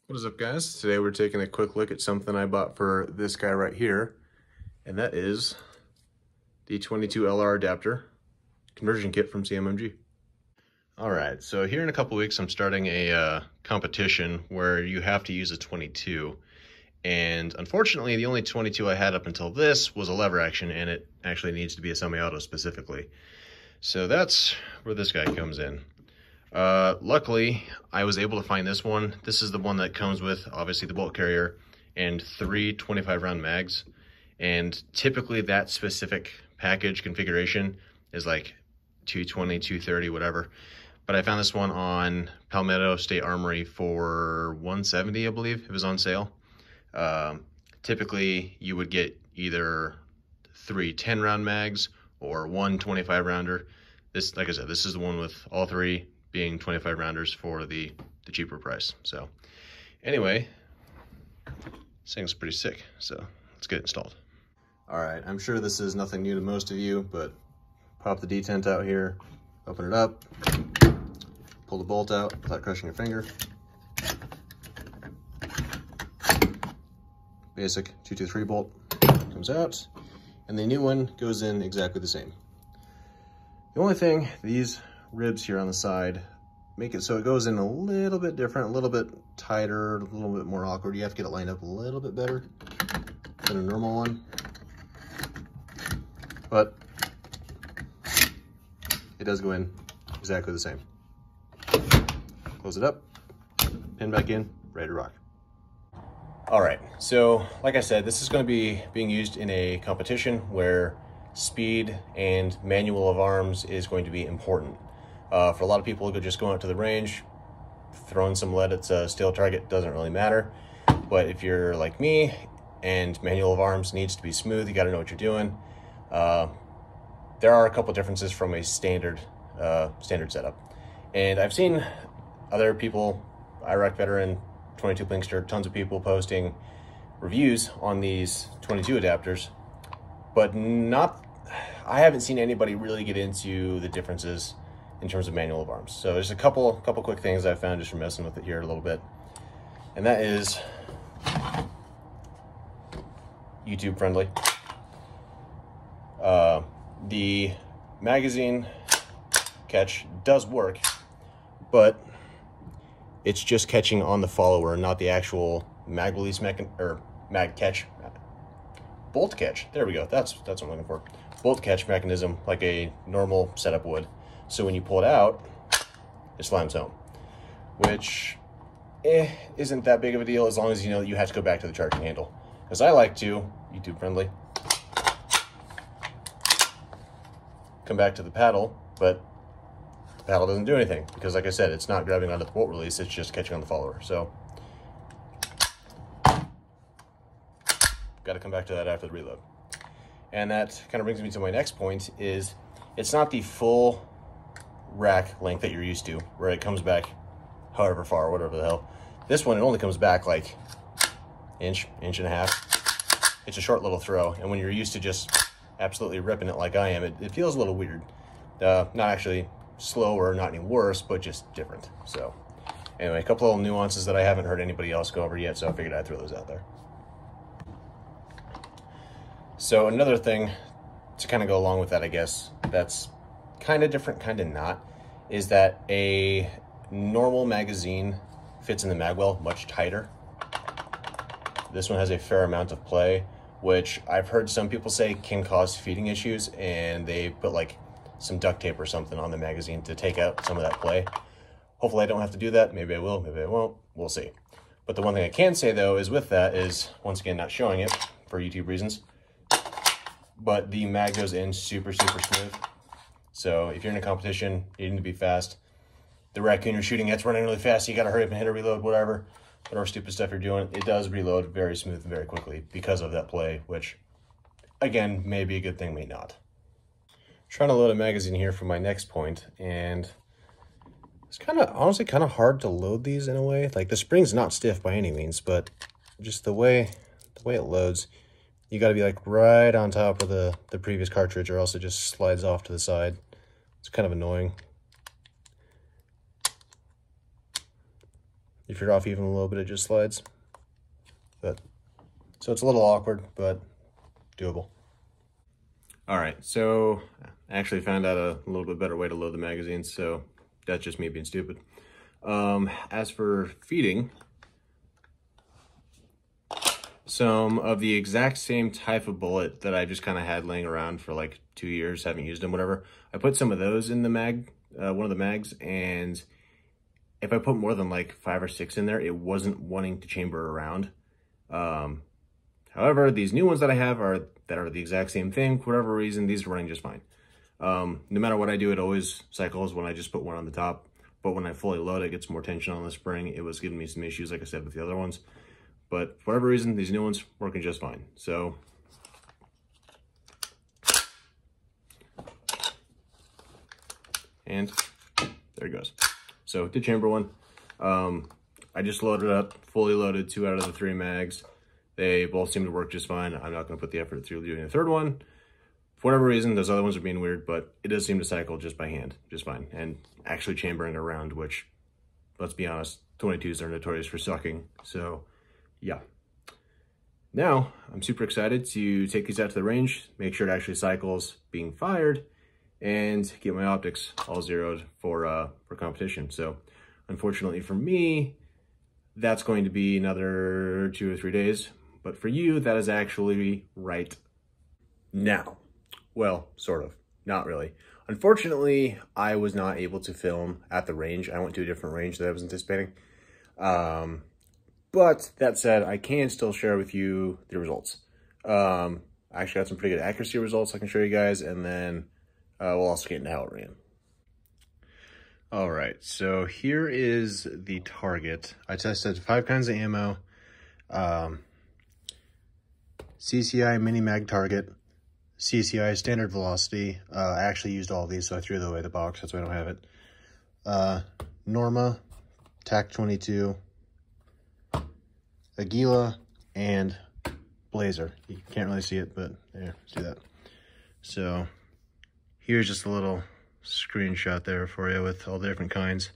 What is up, guys? Today we're taking a quick look at something I bought for this guy right here, and that is the 22LR adapter conversion kit from CMMG. All right, so here in a couple weeks I'm starting a competition where you have to use a 22, and unfortunately the only 22 I had up until this was a lever action, and it actually needs to be a semi-auto specifically. So that's where this guy comes in. Luckily, I was able to find this one. This is the one that comes with, obviously, the bolt carrier and 3 25-round mags. And typically that specific package configuration is like 220, 230, whatever. But I found this one on Palmetto State Armory for $170, I believe. It was on sale. Typically, you would get either 3 10-round mags or 1 25-rounder. This, like I said, this is the one with all 3 being 25 rounders for the cheaper price. So anyway, this thing's pretty sick, so let's get it installed. All right, I'm sure this is nothing new to most of you, but pop the detent out here, open it up, pull the bolt out without crushing your finger. Basic 223 bolt comes out, and the new one goes in exactly the same. The only thing, these ribs here on the side make it so it goes in a little bit different, a little bit tighter, a little bit more awkward. You have to get it lined up a little bit better than a normal one. But it does go in exactly the same. Close it up, pin back in, ready to rock. All right, so like I said, this is going to be being used in a competition where speed and manual of arms is going to be important. For a lot of people who just go out to the range, throwing some lead at a steel target doesn't really matter. But if you're like me and manual of arms needs to be smooth, you got to know what you're doing. There are a couple differences from a standard setup. And I've seen other people, Iraq veteran, 22 Blinkster, tons of people posting reviews on these 22 adapters, but I haven't seen anybody really get into the differences in terms of manual of arms. So there's a couple quick things I found just from messing with it here a little bit. And that is YouTube friendly. The magazine catch does work, but it's just catching on the follower, not the actual mag release bolt catch. There we go. That's what I'm looking for. Bolt catch mechanism like a normal setup would. So when you pull it out, it slams home, which isn't that big of a deal as long as you know that you have to go back to the charging handle. Because I like to, YouTube friendly, come back to the paddle, but the paddle doesn't do anything because, like I said, it's not grabbing onto the bolt release, it's just catching on the follower. So got to come back to that after the reload. And that kind of brings me to my next point is it's not the full rack length that you're used to, where it comes back however far, whatever the hell. This one, it only comes back like inch and a half. It's a short little throw, and when you're used to just absolutely ripping it like I am, it feels a little weird. Not actually slow or not any worse, but just different. So anyway, a couple little nuances that I haven't heard anybody else go over yet, so I figured I'd throw those out there. So another thing to kind of go along with that, I guess, that's kind of different, kind of not, is that a normal magazine fits in the magwell much tighter. This one has a fair amount of play, which I've heard some people say can cause feeding issues, and they put like some duct tape or something on the magazine to take out some of that play. Hopefully I don't have to do that. Maybe I will, maybe I won't. We'll see. But the one thing I can say though is with that is, once again, not showing it for YouTube reasons, but the mag goes in super smooth. So if you're in a competition, needing to be fast, the raccoon you're shooting at's running really fast, so you gotta hurry up and hit a reload, whatever stupid stuff you're doing, it does reload very smooth and very quickly because of that play, which again, may be a good thing, may not. Trying to load a magazine here for my next point, and it's honestly kind of hard to load these in a way. Like, the spring's not stiff by any means, but just the way it loads, you got to be like right on top of the previous cartridge, or else it just slides off to the side. It's kind of annoying. If you're off even a little bit, it just slides. But so it's a little awkward, but doable. All right, so I actually found out a little bit better way to load the magazines, so that's just me being stupid. As for feeding, some of the exact same type of bullet that I just kind of had laying around for like 2 years, haven't used them, whatever. I put some of those in the mag, one of the mags, and if I put more than like 5 or 6 in there, it wasn't wanting to chamber around. However, these new ones that I have are the exact same thing. For whatever reason, these are running just fine. No matter what I do, it always cycles when I just put one on the top. But when I fully load, it gets more tension on the spring. It was giving me some issues, like I said, with the other ones. But for whatever reason, these new ones working just fine. So and there it goes. So did chamber one. I just loaded up, fully loaded 2 out of the 3 mags. They both seem to work just fine. I'm not going to put the effort through doing a third one. For whatever reason, those other ones are being weird, but it does seem to cycle just by hand, just fine. And actually chambering around, which, let's be honest, 22s are notorious for sucking. So, yeah. Now, I'm super excited to take these out to the range, make sure it actually cycles being fired, and get my optics all zeroed for competition. So, unfortunately for me, that's going to be another 2 or 3 days. But for you, that is actually right now. Well, sort of. Not really. Unfortunately, I was not able to film at the range. I went to a different range that I was anticipating. But that said, I can still share with you the results. I actually got some pretty good accuracy results I can show you guys, and then we'll also get into how it ran. All right, so here is the target. I tested 5 kinds of ammo. CCI mini mag target, CCI standard velocity. I actually used all of these, so I threw away the box. That's why I don't have it. Norma, TAC 22, Aguila, and Blazer. You can't really see it, but there, let's do that. So here's just a little screenshot there for you with all the different kinds.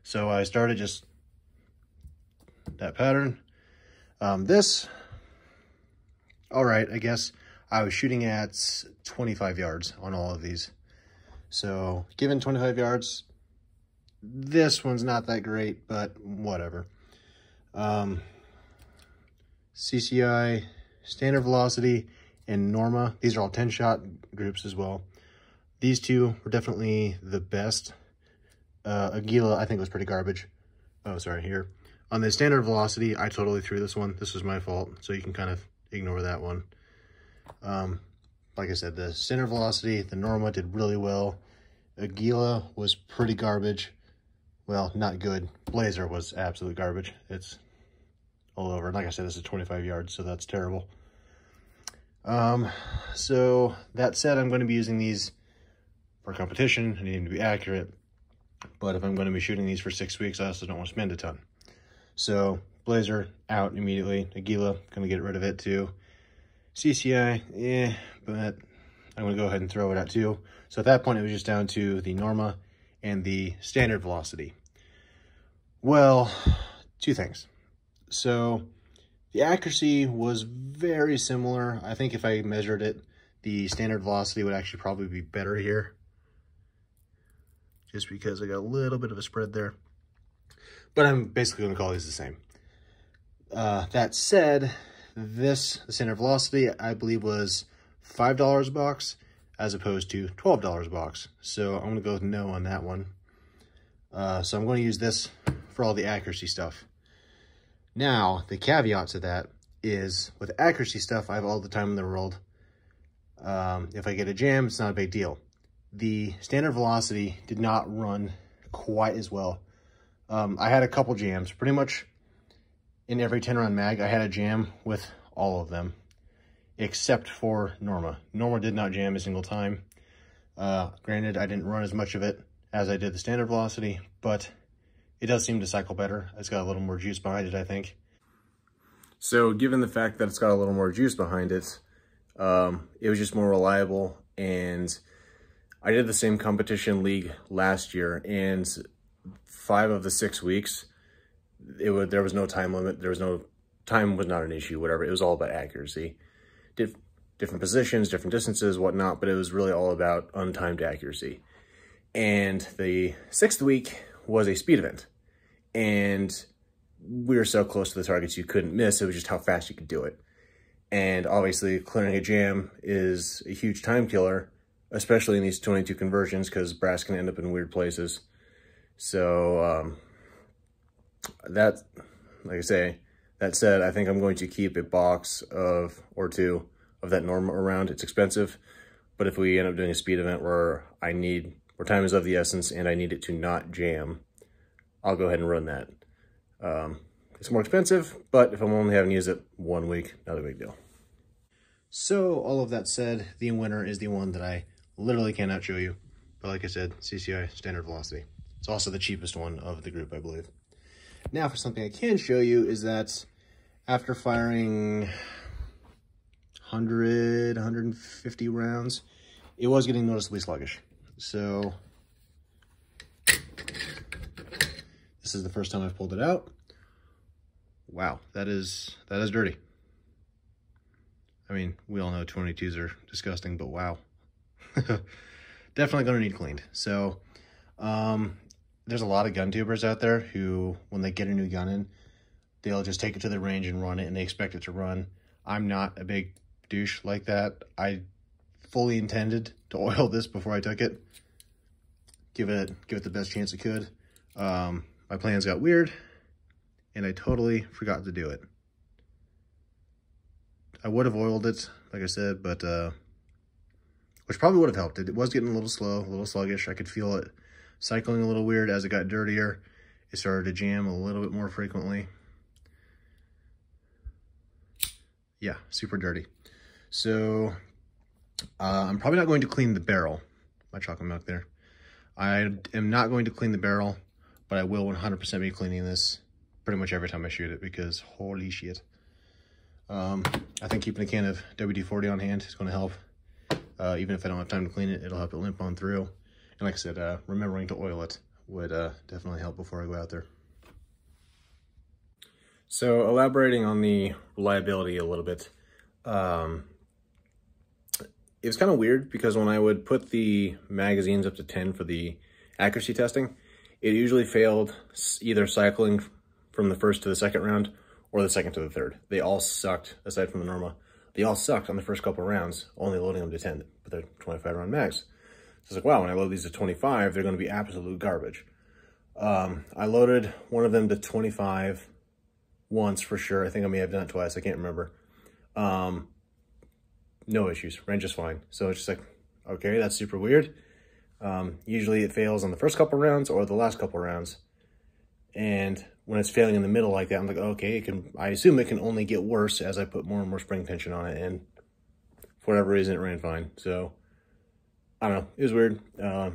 So I started just that pattern. This, all right, I guess I was shooting at 25 yards on all of these. So given 25 yards, this one's not that great, but whatever. CCI, standard velocity, and Norma. These are all 10-shot groups as well. These two were definitely the best. Aguila, I think, was pretty garbage. Oh, sorry, here. On the standard velocity, I totally threw this one. This was my fault, so you can kind of ignore that one. Like I said, the standard velocity, the Norma did really well. Aguila was pretty garbage. Well, not good. Blazer was absolute garbage. It's all over. And like I said, this is 25 yards, so that's terrible. So that said, I'm going to be using these for competition. I need them to be accurate. But if I'm going to be shooting these for 6 weeks, I also don't want to spend a ton. So Blazer out immediately. Aguila, going to get rid of it too. CCI, but I'm going to go ahead and throw it out too. So at that point, it was just down to the Norma and the standard velocity. Well, 2 things. So the accuracy was very similar. I think if I measured it, the standard velocity would actually probably be better here, just because I got a little bit of a spread there. But I'm basically going to call these the same. That said, the standard velocity, I believe, was $5 a box as opposed to $12 a box. So I'm going to go with no on that one. So I'm going to use this for all the accuracy stuff. Now, the caveat to that is, with accuracy stuff, I have all the time in the world. If I get a jam, it's not a big deal. The standard velocity did not run quite as well. I had a couple jams. Pretty much in every 10-round mag, I had a jam with all of them, except for Norma. Norma did not jam a single time. Granted, I didn't run as much of it as I did the standard velocity, but it does seem to cycle better. It's got a little more juice behind it, I think. So given the fact that it's got a little more juice behind it, it was just more reliable. And I did the same competition league last year, and 5 of the 6 weeks, there was no time limit. Time was not an issue, whatever. It was all about accuracy. Different positions, different distances, whatnot, but it was really all about untimed accuracy. And the 6th week was a speed event. And we were so close to the targets you couldn't miss. It was just how fast you could do it. And obviously clearing a jam is a huge time killer, especially in these 22 conversions, because brass can end up in weird places. So that, like I say, that said, I think I'm going to keep a box of or two of that normal around. It's expensive, but if we end up doing a speed event where time is of the essence and I need it to not jam, I'll go ahead and run that. It's more expensive, but if I'm only having to use it 1 week, not a big deal. So all of that said, the winner is the one that I literally cannot show you. But like I said, CCI standard velocity. It's also the cheapest one of the group, I believe. Now for something I can show you is that after firing 100, 150 rounds, it was getting noticeably sluggish. So this is the first time I've pulled it out. Wow, that is dirty. I mean, we all know 22s are disgusting, but wow. Definitely gonna need cleaned. So there's a lot of gun tubers out there who, when they get a new gun in, they'll just take it to the range and run it, and they expect it to run. I'm not a big douche like that. I fully intended to oil this before I took it. Give it the best chance it could. My plans got weird, and I totally forgot to do it. I would have oiled it, like I said, but which probably would have helped. It was getting a little slow, a little sluggish. I could feel it cycling a little weird. As it got dirtier, it started to jam a little bit more frequently. Yeah, super dirty. So I'm probably not going to clean the barrel. My chocolate milk there. I am not going to clean the barrel, but I will 100% be cleaning this pretty much every time I shoot it, because holy shit. I think keeping a can of WD-40 on hand is going to help. Even if I don't have time to clean it, it'll help it limp on through. And like I said, remembering to oil it would definitely help before I go out there. So elaborating on the reliability a little bit, it was kind of weird because when I would put the magazines up to 10 for the accuracy testing, it usually failed either cycling from the first to the second round or the second to the third. They all sucked, aside from the Norma. They all sucked on the first couple of rounds, only loading them to 10, but they're 25 round mags. So it's like, wow, when I load these to 25, they're going to be absolute garbage. I loaded one of them to 25 once for sure. I think I may have done it twice. I can't remember. No issues, ran just fine. So it's just like, okay, that's super weird. Usually it fails on the first couple rounds or the last couple rounds. And when it's failing in the middle like that, I'm like, okay, I assume it can only get worse as I put more and more spring tension on it. And for whatever reason, it ran fine. So I don't know, it was weird. Like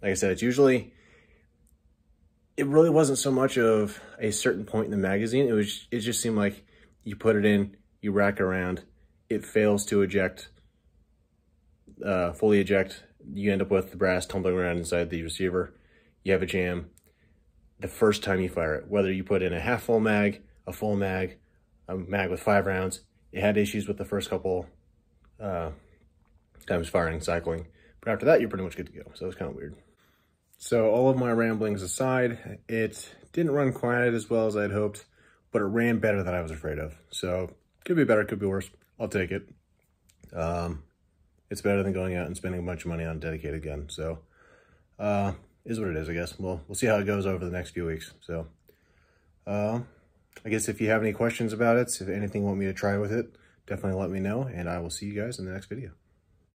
I said, it really wasn't so much of a certain point in the magazine. It just seemed like you put it in, you rack around, it fails to eject, fully eject. You end up with the brass tumbling around inside the receiver. You have a jam the first time you fire it, whether you put in a half full mag, a full mag, a mag with 5 rounds. It had issues with the first couple times firing, cycling. But after that, you're pretty much good to go. So it's kind of weird. So all of my ramblings aside, it didn't run quite as well as I'd hoped, but it ran better than I was afraid of. So could be better, could be worse. I'll take it. It's better than going out and spending a bunch of money on a dedicated gun. So is what it is, I guess. We'll see how it goes over the next few weeks. So I guess if you have any questions about it, if anything you want me to try with it, definitely let me know, and I will see you guys in the next video.